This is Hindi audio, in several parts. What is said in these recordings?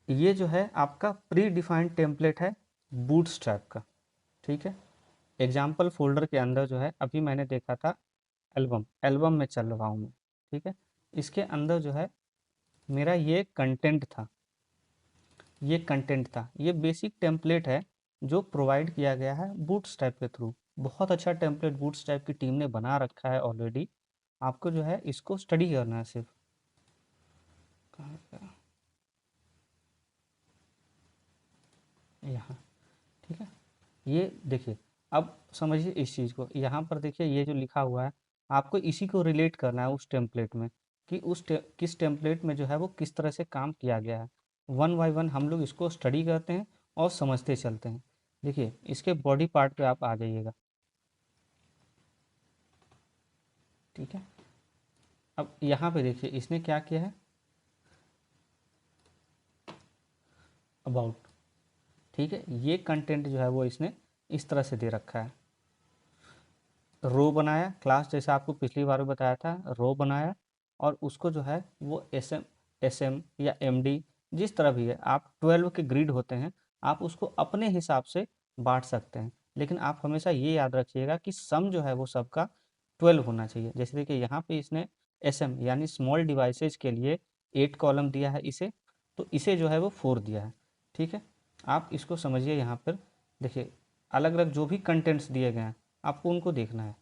ये जो है आपका प्री डिफाइंड टेम्पलेट है बूटस्ट्रैप का। ठीक है, एग्जाम्पल फोल्डर के अंदर जो है अभी मैंने देखा था एल्बम एल्बम में चल रहा हूँ मैं। ठीक है, इसके अंदर जो है मेरा ये कंटेंट था, ये बेसिक टेम्पलेट है जो प्रोवाइड किया गया है बूटस्ट्रैप के थ्रू। बहुत अच्छा टेम्पलेट बूटस्ट्रैप की टीम ने बना रखा है ऑलरेडी। आपको जो है इसको स्टडी करना है सिर्फ। कहाँ गया? यहाँ। ठीक है, ये देखिए, अब समझिए इस चीज़ को। यहाँ पर देखिए ये जो लिखा हुआ है, आपको इसी को रिलेट करना है उस टेम्पलेट में, कि किस टेम्पलेट में जो है वो किस तरह से काम किया गया है। वन बाय वन हम लोग इसको स्टडी करते हैं और समझते चलते हैं। देखिए इसके बॉडी पार्ट पे आप आ जाइएगा। ठीक है, अब यहाँ पे देखिए इसने क्या किया है, अबाउट। ठीक है, ये कंटेंट जो है वो इसने इस तरह से दे रखा है। रो बनाया, क्लास जैसे आपको पिछली बार भी बताया था, रो बनाया और उसको जो है वो एस एम या एम डी, जिस तरह भी है, आप 12 के ग्रिड होते हैं, आप उसको अपने हिसाब से बांट सकते हैं। लेकिन आप हमेशा ये याद रखिएगा कि सम जो है वो सबका 12 होना चाहिए। जैसे देखिए यहाँ पे इसने एस एम यानी स्मॉल डिवाइसेज के लिए 8 कॉलम दिया है इसे, तो इसे जो है वो 4 दिया है। ठीक है, आप इसको समझिए। यहाँ पर देखिए अलग अलग जो भी कंटेंट्स दिए गए हैं आपको उनको देखना है।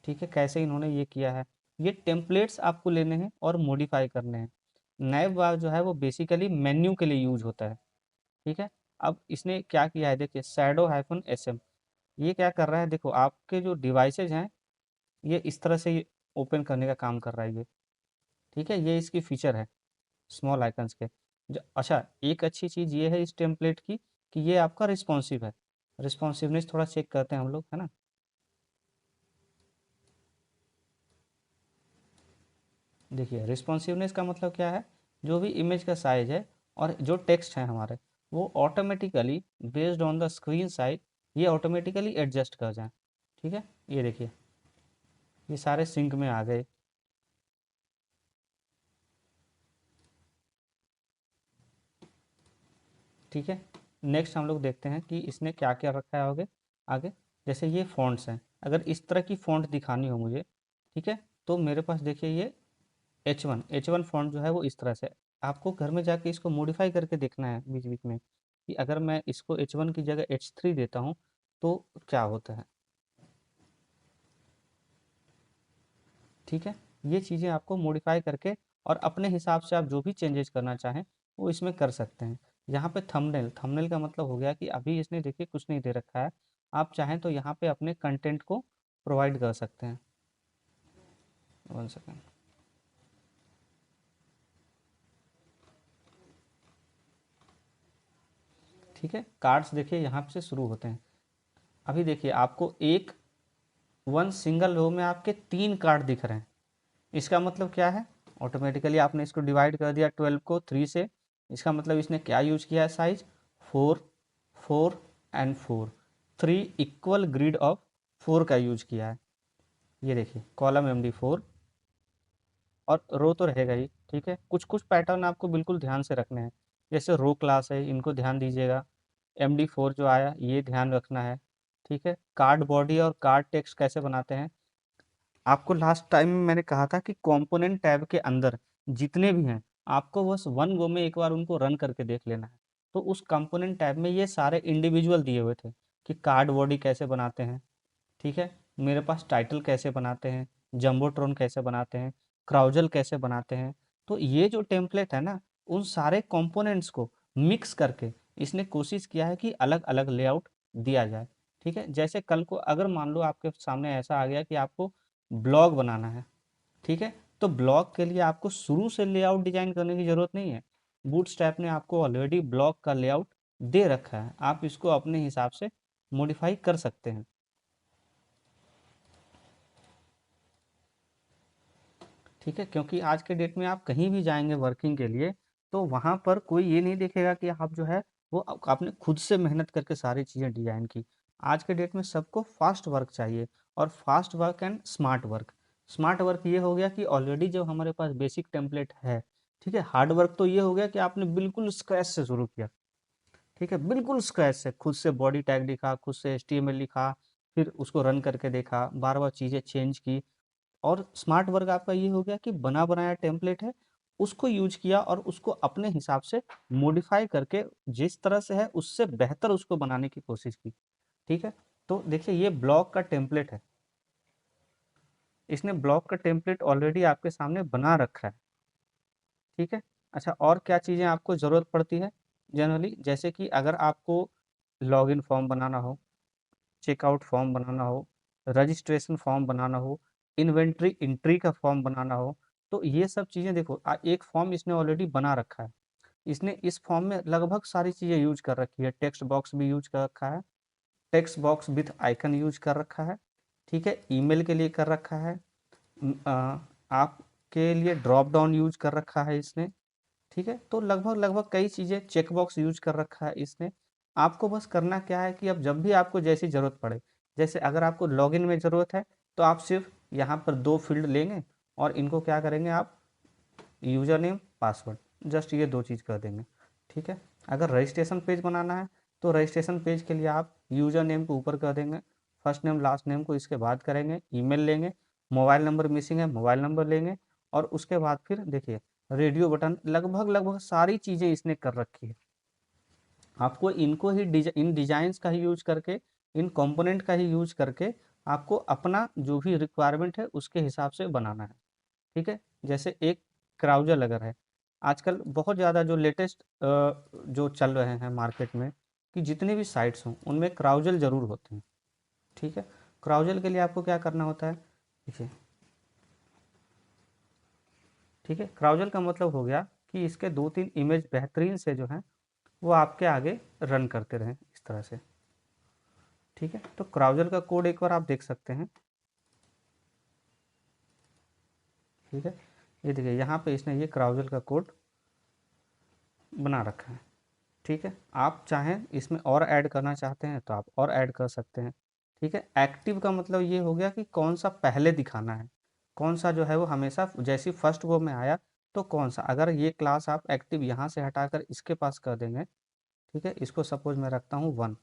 ठीक है, कैसे इन्होंने ये किया है, ये टेम्पलेट्स आपको लेने हैं और मॉडिफाई करने हैं। नैव बार जो है वो बेसिकली मेन्यू के लिए यूज होता है। ठीक है, अब इसने क्या किया है, देखिए शैडो हाइफन एस एम, ये क्या कर रहा है, देखो आपके जो डिवाइसेज हैं ये इस तरह से ओपन करने का काम कर रहा है ये। ठीक है, ये इसकी फीचर है स्मॉल आइकन्स के। अच्छा, एक अच्छी चीज़ ये है इस टेम्पलेट की कि ये आपका रिस्पॉन्सिव है। रिस्पॉन्सिवनेस थोड़ा चेक करते हैं हम लोग, है ना। देखिए रिस्पॉन्सिवनेस का मतलब क्या है, जो भी इमेज का साइज है और जो टेक्स्ट है हमारे, वो automatically based on the screen size ये ऑटोमेटिकली एडजस्ट कर जाए। ठीक है, ये देखिए ये सारे सिंक में आ गए। ठीक है, नेक्स्ट हम लोग देखते हैं कि इसने क्या क्या रखा है आगे आगे। जैसे ये फ़ॉन्ट्स हैं, अगर इस तरह की फ़ॉन्ट दिखानी हो मुझे, ठीक है, तो मेरे पास देखिए ये H1 फ़ॉन्ट जो है वो इस तरह से। आपको घर में जाके इसको मॉडिफाई करके देखना है बीच बीच में, कि अगर मैं इसको H1 की जगह H3 देता हूँ तो क्या होता है। ठीक है, ये चीज़ें आपको मॉडिफाई करके और अपने हिसाब से आप जो भी चेंजेस करना चाहें वो इसमें कर सकते हैं। यहाँ पे थंबनेल, थंबनेल का मतलब हो गया कि अभी इसने देखिए कुछ नहीं दे रखा है, आप चाहें तो यहाँ पे अपने कंटेंट को प्रोवाइड कर सकते हैं। 1 सेकेंड। ठीक है, कार्ड्स देखिए यहाँ से शुरू होते हैं। अभी देखिए आपको एक वन सिंगल रो में आपके 3 कार्ड दिख रहे हैं। इसका मतलब क्या है, ऑटोमेटिकली आपने इसको डिवाइड कर दिया 12 को 3 से। इसका मतलब इसने क्या यूज किया है, size 4, 4 and 4, 3 equal grid of 4 का यूज किया है। ये देखिए कॉलम MD4 और रो तो रहेगा ही। ठीक है, कुछ कुछ पैटर्न आपको बिल्कुल ध्यान से रखने हैं। जैसे रो क्लास है, इनको ध्यान दीजिएगा। MD4 जो आया ये ध्यान रखना है। ठीक है, कार्ड बॉडी और कार्ड टेक्स्ट कैसे बनाते हैं, आपको लास्ट टाइम मैंने कहा था कि कंपोनेंट टैब के अंदर जितने भी हैं आपको बस वन गो में एक बार उनको रन करके देख लेना है। तो उस कंपोनेंट टैब में ये सारे इंडिविजुअल दिए हुए थे कि कार्ड बॉडी कैसे बनाते हैं। ठीक है, मेरे पास टाइटल कैसे बनाते हैं, जम्बोट्रॉन कैसे बनाते हैं, क्राउजल कैसे बनाते हैं। तो ये जो टेम्पलेट है ना, उन सारे कंपोनेंट्स को मिक्स करके इसने कोशिश किया है कि अलग अलग लेआउट दिया जाए। ठीक है, जैसे कल को अगर मान लो आपके सामने ऐसा आ गया कि आपको ब्लॉग बनाना है। ठीक है, तो ब्लॉग के लिए आपको शुरू से लेआउट डिजाइन करने की ज़रूरत नहीं है। बूटस्ट्रैप ने आपको ऑलरेडी ब्लॉग का लेआउट दे रखा है, आप इसको अपने हिसाब से मॉडिफाई कर सकते हैं। ठीक है, क्योंकि आज के डेट में आप कहीं भी जाएंगे वर्किंग के लिए, तो वहाँ पर कोई ये नहीं देखेगा कि आप जो है वो आपने खुद से मेहनत करके सारी चीज़ें डिजाइन की। आज के डेट में सबको फास्ट वर्क चाहिए, और fast work and smart work. Smart work ये हो गया कि ऑलरेडी जो हमारे पास बेसिक टेम्पलेट है ठीक है, हार्ड वर्क तो ये हो गया कि आपने बिल्कुल स्क्रैच से शुरू किया, ठीक है, बिल्कुल स्क्रैच से खुद से बॉडी टैग लिखा, खुद से HTML लिखा, फिर उसको रन करके देखा, बार बार चीज़ें चेंज की। और स्मार्ट वर्क आपका ये हो गया कि बना बनाया टेम्पलेट है, उसको यूज किया और उसको अपने हिसाब से मॉडिफाई करके जिस तरह से है उससे बेहतर उसको बनाने की कोशिश की। ठीक है, तो देखिए ये ब्लॉग का टेम्पलेट है, इसने ब्लॉग का टेम्पलेट ऑलरेडी आपके सामने बना रखा है। ठीक है, अच्छा और क्या चीज़ें आपको ज़रूरत पड़ती है जनरली, जैसे कि अगर आपको लॉगिन फॉर्म बनाना हो, चेकआउट फॉर्म बनाना हो, रजिस्ट्रेशन फॉर्म बनाना हो, इन्वेंट्री एंट्री का फॉर्म बनाना हो, तो ये सब चीज़ें देखो एक फॉर्म इसने ऑलरेडी बना रखा है। इसने इस फॉर्म में लगभग सारी चीज़ें यूज कर रखी है, टेक्स्ट बॉक्स भी यूज कर रखा है, text box with icon use कर रखा है, ठीक है, ईमेल के लिए कर रखा है, आपके लिए ड्रॉप डाउन यूज कर रखा है इसने। ठीक है, तो लगभग लगभग कई चीज़ें चेक बॉक्स यूज कर रखा है इसने। आपको बस करना क्या है कि अब जब भी आपको जैसी ज़रूरत पड़े, जैसे अगर आपको लॉगिन में ज़रूरत है तो आप सिर्फ यहाँ पर 2 फील्ड लेंगे और इनको क्या करेंगे आप, यूज़र नेम पासवर्ड, जस्ट ये 2 चीज़ कर देंगे। ठीक है, अगर रजिस्ट्रेशन पेज बनाना है तो रजिस्ट्रेशन पेज के लिए आप यूज़र नेम को ऊपर कर देंगे, फर्स्ट नेम लास्ट नेम को इसके बाद करेंगे, ईमेल लेंगे, मोबाइल नंबर मिसिंग है मोबाइल नंबर लेंगे, और उसके बाद फिर देखिए रेडियो बटन, लगभग लगभग सारी चीज़ें इसने कर रखी है। आपको इनको ही इन डिजाइंस का ही यूज करके, इन कंपोनेंट का ही यूज करके आपको अपना जो भी रिक्वायरमेंट है उसके हिसाब से बनाना है। ठीक है, जैसे एक क्राउजल अगर है, आजकल बहुत ज़्यादा जो लेटेस्ट जो चल रहे हैं मार्केट में, कि जितने भी साइट्स हों उनमें क्राउजल ज़रूर होते हैं। ठीक है, क्राउजल के लिए आपको क्या करना होता है, देखिए, ठीक है, क्राउजल का मतलब हो गया कि इसके 2-3 इमेज बेहतरीन से जो हैं वो आपके आगे रन करते रहें इस तरह से। ठीक है, तो क्राउजल का कोड एक बार आप देख सकते हैं। ठीक है, ये देखिए यहाँ पे इसने ये क्राउजल का कोड बना रखा है। ठीक है, आप चाहें इसमें और ऐड करना चाहते हैं तो आप और ऐड कर सकते हैं। ठीक है, एक्टिव का मतलब ये हो गया कि कौन सा पहले दिखाना है, कौन सा जो है वो हमेशा जैसी फर्स्ट वो में आया, तो कौन सा, अगर ये क्लास आप एक्टिव यहाँ से हटाकर इसके पास कर देंगे, ठीक है, इसको सपोज मैं रखता हूँ 1,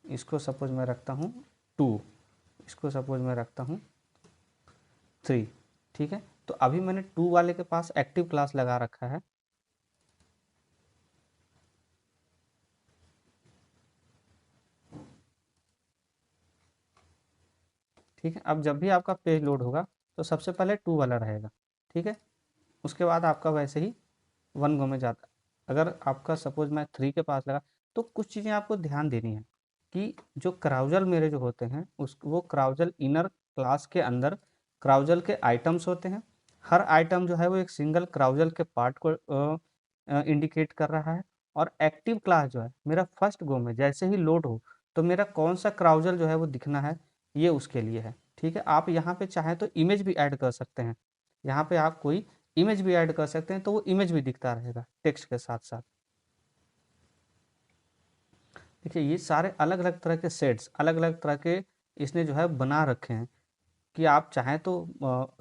इसको सपोज मैं रखता हूँ 2, इसको सपोज मैं रखता हूँ 3। ठीक है, तो अभी मैंने 2 वाले के पास एक्टिव क्लास लगा रखा है। ठीक है, अब जब भी आपका पेज लोड होगा तो सबसे पहले 2 वाला रहेगा। ठीक है, उसके बाद आपका वैसे ही 1 गो में जाता। अगर आपका सपोज मैं 3 के पास लगा, तो कुछ चीज़ें आपको ध्यान देनी है कि जो क्राउजल मेरे जो होते हैं उस वो क्राउजल इनर क्लास के अंदर क्राउजल के आइटम्स होते हैं। हर आइटम जो है वो एक सिंगल क्राउजल के पार्ट को इंडिकेट कर रहा है। और एक्टिव क्लास जो है मेरा फर्स्ट गो में जैसे ही लोड हो तो मेरा कौन सा क्राउजल जो है वो दिखना है, ये उसके लिए है। ठीक है, आप यहाँ पे चाहें तो इमेज भी ऐड कर सकते हैं, यहाँ पे आप कोई इमेज भी ऐड कर सकते हैं तो वो इमेज भी दिखता रहेगा टेक्स्ट के साथ साथ। देखिए ये सारे अलग अलग तरह के सेट्स, अलग अलग तरह के इसने जो है बना रखे हैं कि आप चाहें तो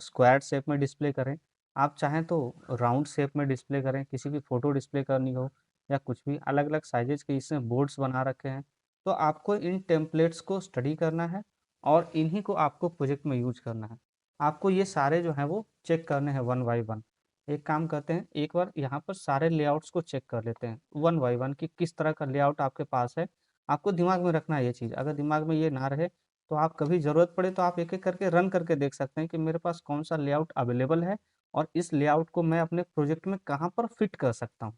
स्क्वायर शेप में डिस्प्ले करें, आप चाहें तो राउंड शेप में डिस्प्ले करें, किसी की फ़ोटो डिस्प्ले करनी हो या कुछ भी, अलग अलग साइजेज के इसमें बोर्ड्स बना रखे हैं। तो आपको इन टेम्पलेट्स को स्टडी करना है और इन्हीं को आपको प्रोजेक्ट में यूज करना है। आपको ये सारे जो हैं वो चेक करने हैं वन बाई वन। एक काम करते हैं, एक बार यहाँ पर सारे लेआउट्स को चेक कर लेते हैं वन बाई वन कि किस तरह का लेआउट आपके पास है। आपको दिमाग में रखना है ये चीज़, अगर दिमाग में ये ना रहे तो आप कभी ज़रूरत पड़े तो आप एक-एक करके रन करके देख सकते हैं कि मेरे पास कौन-सा लेआउट अवेलेबल है और इस लेआउट को मैं अपने प्रोजेक्ट में कहाँ पर फिट कर सकता हूँ।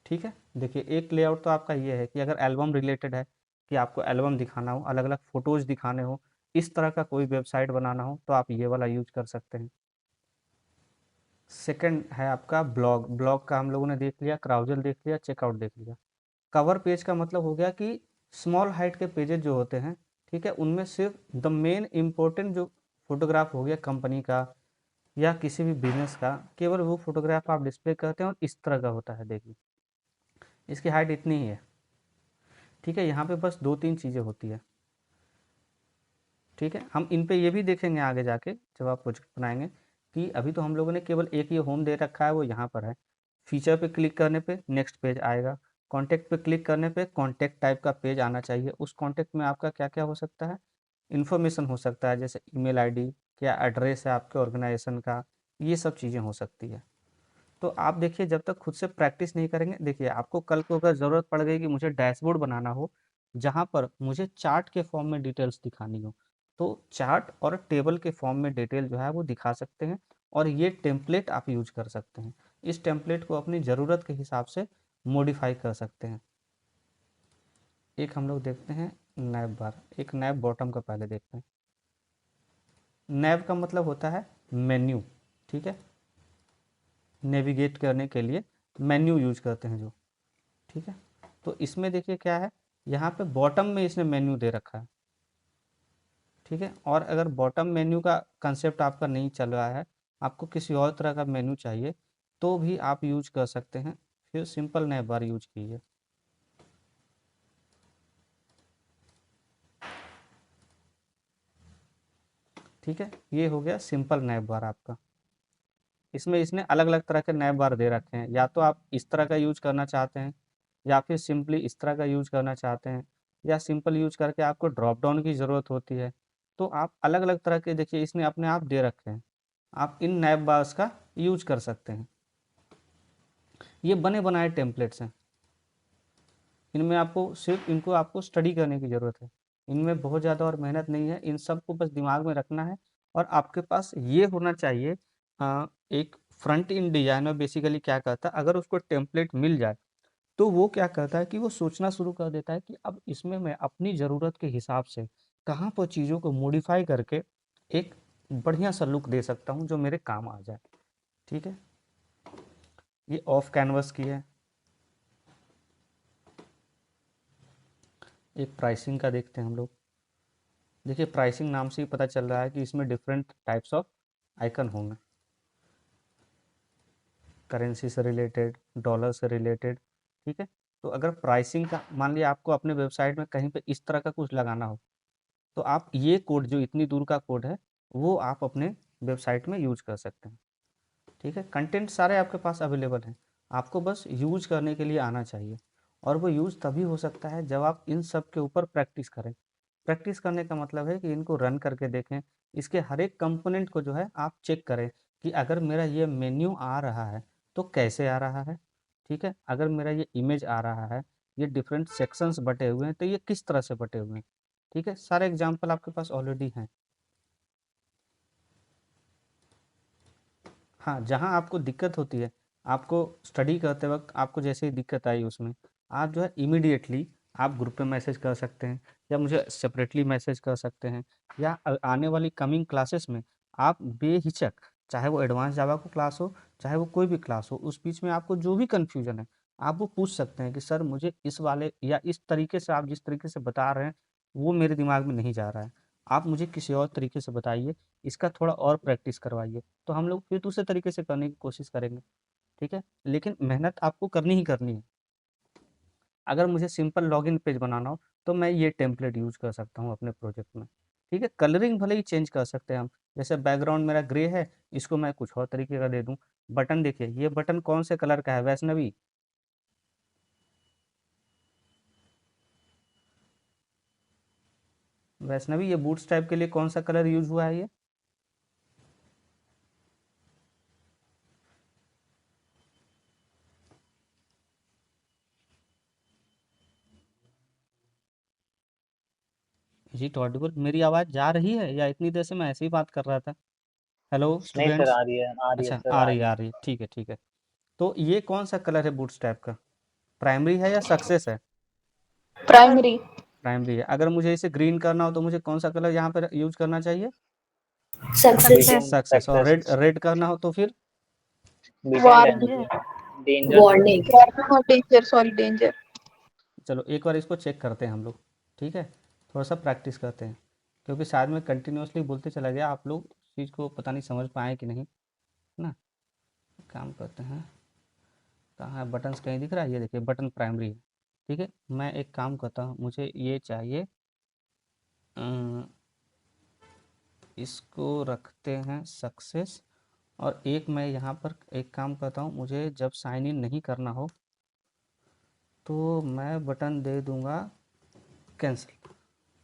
ठीक है? देखिए एक लेआउट तो आपका ये है कि अगर एल्बम रिलेटेड है, कि आपको एल्बम दिखाना हो, अलग-अलग फ़ोटोज़ दिखाने हो, इस तरह का कोई वेबसाइट बनाना हो तो आप ये वाला यूज़ कर सकते हैं। सेकंड है आपका ब्लॉग, ब्लॉग का हम लोगों ने देख लिया, क्राउजल देख लिया, चेकआउट देख लिया। कवर पेज का मतलब हो गया कि स्मॉल हाइट के पेजेज जो होते हैं, ठीक है, उनमें सिर्फ द मेन इम्पोर्टेंट जो फोटोग्राफ हो गया कंपनी का या किसी भी बिजनेस का, केवल वो फोटोग्राफ आप डिस्प्ले करते हैं और इस तरह का होता है। देखिए इसकी हाइट इतनी ही है। ठीक है, यहाँ पे बस 2-3 चीज़ें होती है। ठीक है, हम इन पे ये भी देखेंगे आगे जाके जब आप प्रोजेक्ट बनाएंगे कि अभी तो हम लोगों ने केवल एक ये होम दे रखा है, वो यहाँ पर है। फीचर पे क्लिक करने पे नेक्स्ट पेज आएगा, कॉन्टैक्ट पे क्लिक करने पे कॉन्टैक्ट टाइप का पेज आना चाहिए। उस कॉन्टैक्ट में आपका क्या क्या हो सकता है, इन्फॉर्मेशन हो सकता है, जैसे ईमेल आईडी, क्या एड्रेस है आपके ऑर्गेनाइजेशन का, ये सब चीज़ें हो सकती है। तो आप देखिए, जब तक खुद से प्रैक्टिस नहीं करेंगे, देखिए आपको कल को अगर ज़रूरत पड़ गई कि मुझे डैशबोर्ड बनाना हो जहाँ पर मुझे चार्ट के फॉर्म में डिटेल्स दिखानी हो, तो चार्ट और टेबल के फॉर्म में डिटेल जो है वो दिखा सकते हैं, और ये टेम्पलेट आप यूज कर सकते हैं। इस टेम्पलेट को अपनी ज़रूरत के हिसाब से मॉडिफाई कर सकते हैं। एक हम लोग देखते हैं नैब बार, एक नैब बॉटम का पहले देखते हैं। नैब का मतलब होता है मेन्यू, ठीक है, नेविगेट करने के लिए मेन्यू यूज करते हैं जो, ठीक है। तो इसमें देखिए क्या है, यहाँ पे बॉटम में इसने मेन्यू दे रखा है, ठीक है। और अगर बॉटम मेन्यू का कंसेप्ट आपका नहीं चल रहा है, आपको किसी और तरह का मेन्यू चाहिए, तो भी आप यूज कर सकते हैं। फिर सिंपल नैब बार यूज कीजिए, ठीक है। ये हो गया सिंपल नैब बार आपका। इसमें इसने अलग अलग तरह के नैब बार दे रखे हैं, या तो आप इस तरह का यूज करना चाहते हैं, या फिर सिंपली इस तरह का यूज करना चाहते हैं, या सिंपल यूज करके आपको ड्रॉप डाउन की ज़रूरत होती है। तो आप अलग अलग तरह के, देखिए इसने अपने आप दे रखे हैं, आप इन नैब बार्स का यूज कर सकते हैं। ये बने बनाए टेम्पलेट्स हैं, इनमें आपको सिर्फ इनको आपको स्टडी करने की ज़रूरत है। इनमें बहुत ज़्यादा और मेहनत नहीं है, इन सब को बस दिमाग में रखना है। और आपके पास ये होना चाहिए, एक फ्रंट इन डिजाइन में बेसिकली क्या करता है, अगर उसको टेम्पलेट मिल जाए तो वो क्या करता है कि वो सोचना शुरू कर देता है कि अब इसमें मैं अपनी ज़रूरत के हिसाब से कहाँ पर चीज़ों को मॉडिफाई करके एक बढ़िया सा लुक दे सकता हूँ जो मेरे काम आ जाए, ठीक है। ये ऑफ कैनवस की है। एक प्राइसिंग का देखते हैं हम लोग। देखिए प्राइसिंग नाम से ही पता चल रहा है कि इसमें डिफरेंट टाइप्स ऑफ आइकन होंगे, करेंसी से रिलेटेड, डॉलर से रिलेटेड, ठीक है। तो अगर प्राइसिंग का मान लिया आपको अपने वेबसाइट में कहीं पे इस तरह का कुछ लगाना हो, तो आप ये कोड जो इतनी दूर का कोड है वो आप अपने वेबसाइट में यूज कर सकते हैं, ठीक है। कंटेंट सारे आपके पास अवेलेबल हैं, आपको बस यूज करने के लिए आना चाहिए। और वो यूज तभी हो सकता है जब आप इन सब के ऊपर प्रैक्टिस करें। प्रैक्टिस करने का मतलब है कि इनको रन करके देखें, इसके हर एक कंपोनेंट को जो है आप चेक करें कि अगर मेरा ये मेन्यू आ रहा है तो कैसे आ रहा है, ठीक है। अगर मेरा ये इमेज आ रहा है, ये डिफरेंट सेक्शंस बटे हुए हैं, तो ये किस तरह से बटे हुए हैं, ठीक है। सारे एग्जाम्पल आपके पास ऑलरेडी हैं। हाँ, जहाँ आपको दिक्कत होती है, आपको स्टडी करते वक्त आपको जैसे ही दिक्कत आई उसमें, आप जो है इमीडिएटली आप ग्रुप पे मैसेज कर सकते हैं, या मुझे सेपरेटली मैसेज कर सकते हैं, या आने वाली कमिंग क्लासेस में आप बेहिचक, चाहे वो एडवांस जावा को क्लास हो, चाहे वो कोई भी क्लास हो, उस बीच में आपको जो भी कन्फ्यूजन है आप वो पूछ सकते हैं कि सर मुझे इस वाले या इस तरीके से आप जिस तरीके से बता रहे हैं वो मेरे दिमाग में नहीं जा रहा है, आप मुझे किसी और तरीके से बताइए, इसका थोड़ा और प्रैक्टिस करवाइए। तो हम लोग फिर दूसरे तरीके से करने की कोशिश करेंगे, ठीक है। लेकिन मेहनत आपको करनी ही करनी है। अगर मुझे सिंपल लॉगिन पेज बनाना हो तो मैं ये टेम्पलेट यूज कर सकता हूँ अपने प्रोजेक्ट में, ठीक है। कलरिंग भले ही चेंज कर सकते हैं हम, जैसे बैकग्राउंड मेरा ग्रे है, इसको मैं कुछ और तरीके का दे दूँ। बटन देखिए, ये बटन कौन से कलर का है वैष्णवी, वैष्णवी ये बूट्स टाइप के लिए कौन सा कलर यूज हुआ है ये, जी तो ऑडिबल, मेरी आवाज़ जा रही है या इतनी देर से मैं ऐसे ही बात कर रहा था। हेलो नहीं सर, स्टूडेंट्स। आ रही है अच्छा सर, आ आ रही रही है, है। आ रही है, ठीक है ठीक है। तो ये कौन सा कलर है बूट्स टाइप का, प्राइमरी है या सक्सेस है, प्राइमरी। प्राइमरी है। अगर मुझे इसे ग्रीन करना हो तो मुझे कौन सा कलर यहाँ पर यूज करना चाहिए, सक्सेस। Beaten success. और रेड, सक्सेस, रेड करना हो तो फिर, बीटेन रहने वार्निंग। दीजिए, डेंजर सर। वार्निंग। वार्निंग और डेंजर, सॉरी डेंजर। चलो एक बार इसको चेक करते हैं हम लोग, ठीक है। थोड़ा सा प्रैक्टिस करते हैं, क्योंकि शायद मैं कंटिन्यूअसली बोलते चला गया, आप लोग उस चीज़ को पता नहीं समझ पाए कि नहीं, है ना। काम करते हैं, कहाँ है बटन्स, कहीं दिख रहा है, ये देखिए बटन प्राइमरी है, ठीक है। मैं एक काम करता हूँ, मुझे ये चाहिए, अ, इसको रखते हैं सक्सेस, और एक मैं यहाँ पर एक काम करता हूँ, मुझे जब साइन इन नहीं करना हो तो मैं बटन दे दूँगा कैंसिल,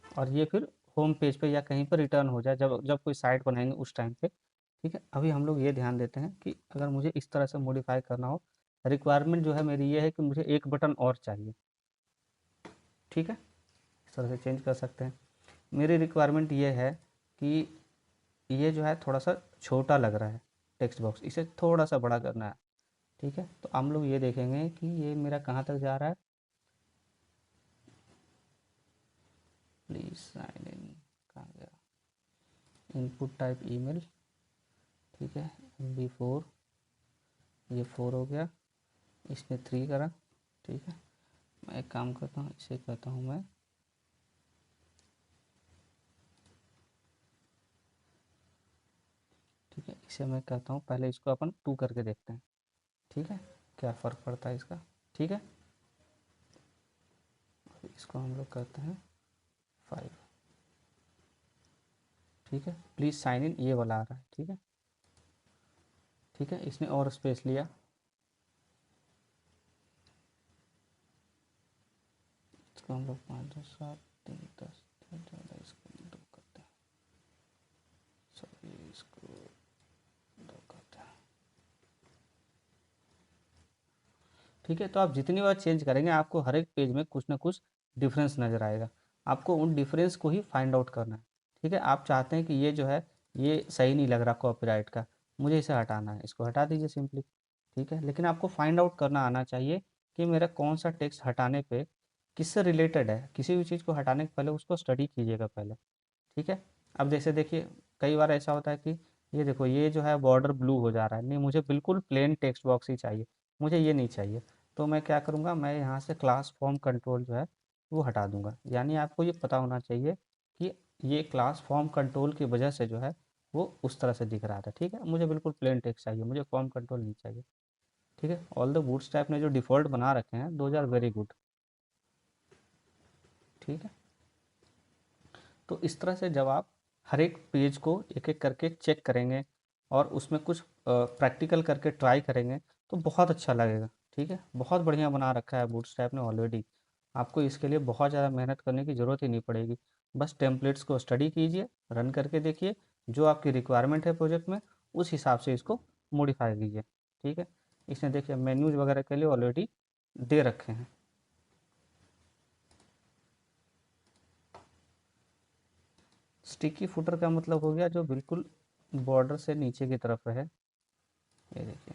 और ये फिर होम पेज पे या कहीं पर रिटर्न हो जाए जब जब कोई साइट बनाएंगे उस टाइम पे। ठीक है, अभी हम लोग ये ध्यान देते हैं कि अगर मुझे इस तरह से मॉडिफाई करना हो, रिक्वायरमेंट जो है मेरी ये है कि मुझे एक बटन और चाहिए। ठीक है, इस तरह से चेंज कर सकते हैं। मेरी रिक्वायरमेंट ये है कि ये जो है थोड़ा सा छोटा लग रहा है टेक्स्ट बॉक्स, इसे थोड़ा सा बड़ा करना है। ठीक है, तो हम लोग ये देखेंगे कि ये मेरा कहाँ तक जा रहा है। प्लीज साइन इन, कहाँ गया, इनपुट टाइप ईमेल। ठीक है, MB4, ये 4 हो गया, इसने 3 करा। ठीक है, मैं एक काम करता हूँ, इसे कहता हूँ मैं ठीक है, इसे मैं कहता हूँ, पहले इसको अपन 2 करके देखते हैं। ठीक है, क्या फ़र्क पड़ता है इसका। ठीक है, इसको हम लोग कहते हैं 5। ठीक है, प्लीज़ साइन इन, ये वाला आ रहा है। ठीक है, ठीक है, इसने और स्पेस लिया। इसको हम लोग 5 2 7 3 10 14 इसको 2 करते हैं, सॉरी इसको 2 करते हैं। ठीक है, तो आप जितनी बार चेंज करेंगे आपको हर एक पेज में कुछ ना कुछ डिफरेंस नज़र आएगा, आपको उन डिफरेंस को ही फाइंड आउट करना है। ठीक है, आप चाहते हैं कि ये जो है ये सही नहीं लग रहा कॉपीराइट का, मुझे इसे हटाना है, इसको हटा दीजिए सिंपली। ठीक है, लेकिन आपको फाइंड आउट करना आना चाहिए कि मेरा कौन सा टेक्स्ट हटाने पे किससे रिलेटेड है। किसी भी चीज़ को हटाने के पहले उसको स्टडी कीजिएगा पहले। ठीक है, अब जैसे देखिए कई बार ऐसा होता है कि ये देखो ये जो है बॉर्डर ब्लू हो जा रहा है, नहीं मुझे बिल्कुल प्लेन टेक्स्ट बॉक्स ही चाहिए, मुझे ये नहीं चाहिए। तो मैं क्या करूँगा, मैं यहाँ से क्लास फॉर्म कंट्रोल जो है वो हटा दूंगा। यानी आपको ये पता होना चाहिए कि ये क्लास फॉर्म कंट्रोल की वजह से जो है वो उस तरह से दिख रहा था। ठीक है, मुझे बिल्कुल प्लेन टेक्स्ट चाहिए, मुझे फॉर्म कंट्रोल नहीं चाहिए। ठीक है, ऑल द बूटस्ट्रैप ने जो डिफ़ॉल्ट बना रखे हैं दोज आर वेरी गुड। ठीक है, तो इस तरह से जब आप हर एक पेज को एक एक करके चेक करेंगे और उसमें कुछ प्रैक्टिकल करके ट्राई करेंगे तो बहुत अच्छा लगेगा। ठीक है, बहुत बढ़िया बना रखा है बूटस्ट्रैप ने ऑलरेडी, आपको इसके लिए बहुत ज़्यादा मेहनत करने की ज़रूरत ही नहीं पड़ेगी। बस टेम्पलेट्स को स्टडी कीजिए, रन करके देखिए, जो आपकी रिक्वायरमेंट है प्रोजेक्ट में उस हिसाब से इसको मॉडिफाई कीजिए। ठीक है, इसने देखिए मेन्यूज वगैरह के लिए ऑलरेडी दे रखे हैं। स्टिकी फुटर का मतलब हो गया जो बिल्कुल बॉर्डर से नीचे की तरफ है, ये देखिए।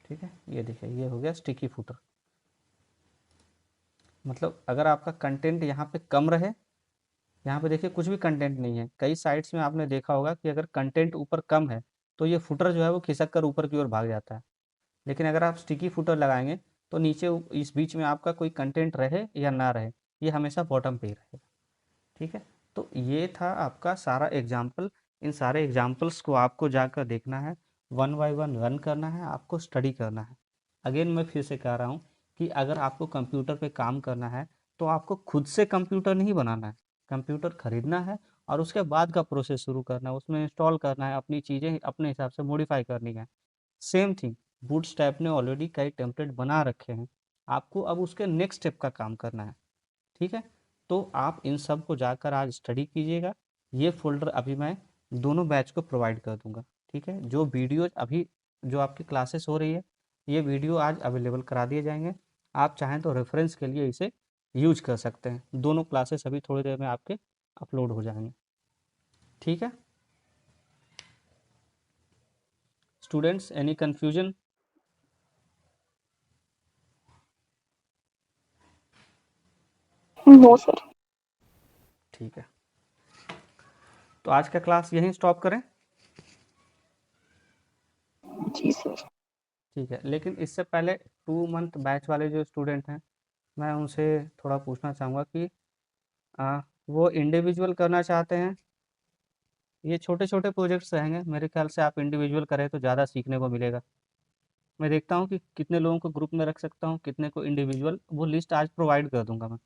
ठीक है, ये देखिए ये हो गया स्टिकी फुटर। मतलब अगर आपका कंटेंट यहाँ पे कम रहे, यहाँ पे देखिए कुछ भी कंटेंट नहीं है, कई साइट्स में आपने देखा होगा कि अगर कंटेंट ऊपर कम है तो ये फुटर जो है वो खिसक कर ऊपर की ओर भाग जाता है। लेकिन अगर आप स्टिकी फुटर लगाएंगे तो नीचे इस बीच में आपका कोई कंटेंट रहे या ना रहे, ये हमेशा बॉटम पे ही रहेगा। ठीक है, तो ये था आपका सारा एग्जाम्पल। इन सारे एग्जाम्पल्स को आपको जाकर देखना है, वन बाय वन रन करना है, आपको स्टडी करना है। अगेन मैं फिर से कह रहा हूँ कि अगर आपको कंप्यूटर पे काम करना है तो आपको खुद से कंप्यूटर नहीं बनाना है, कंप्यूटर खरीदना है और उसके बाद का प्रोसेस शुरू करना है, उसमें इंस्टॉल करना है, अपनी चीज़ें अपने हिसाब से मॉडिफाई करनी है। सेम थिंग बूटस्ट्रैप ने ऑलरेडी कई टेम्पलेट बना रखे हैं, आपको अब उसके नेक्स्ट स्टेप का काम करना है। ठीक है, तो आप इन सब को जाकर आज स्टडी कीजिएगा। ये फ़ोल्डर अभी मैं दोनों बैच को प्रोवाइड कर दूँगा। ठीक है, जो वीडियोज़ अभी जो आपकी क्लासेस हो रही है, ये वीडियो आज अवेलेबल करा दिए जाएँगे। आप चाहें तो रेफ़रेंस के लिए इसे यूज़ कर सकते हैं। दोनों क्लासेस अभी थोड़ी देर में आपके अपलोड हो जाएँगे। ठीक है? Students any confusion? No sir. ठीक है, तो आज का क्लास यहीं स्टॉप करें? जी सर। ठीक है, लेकिन इससे पहले 2 मंथ बैच वाले जो स्टूडेंट हैं, मैं उनसे थोड़ा पूछना चाहूँगा कि वो इंडिविजुअल करना चाहते हैं, ये छोटे-छोटे प्रोजेक्ट्स रहेंगे, मेरे ख्याल से आप इंडिविजुअल करें तो ज़्यादा सीखने को मिलेगा। मैं देखता हूँ कि कितने लोगों को ग्रुप में रख सकता हूँ, कितने को इंडिविजुअल, वो लिस्ट आज प्रोवाइड कर दूँगा मैं।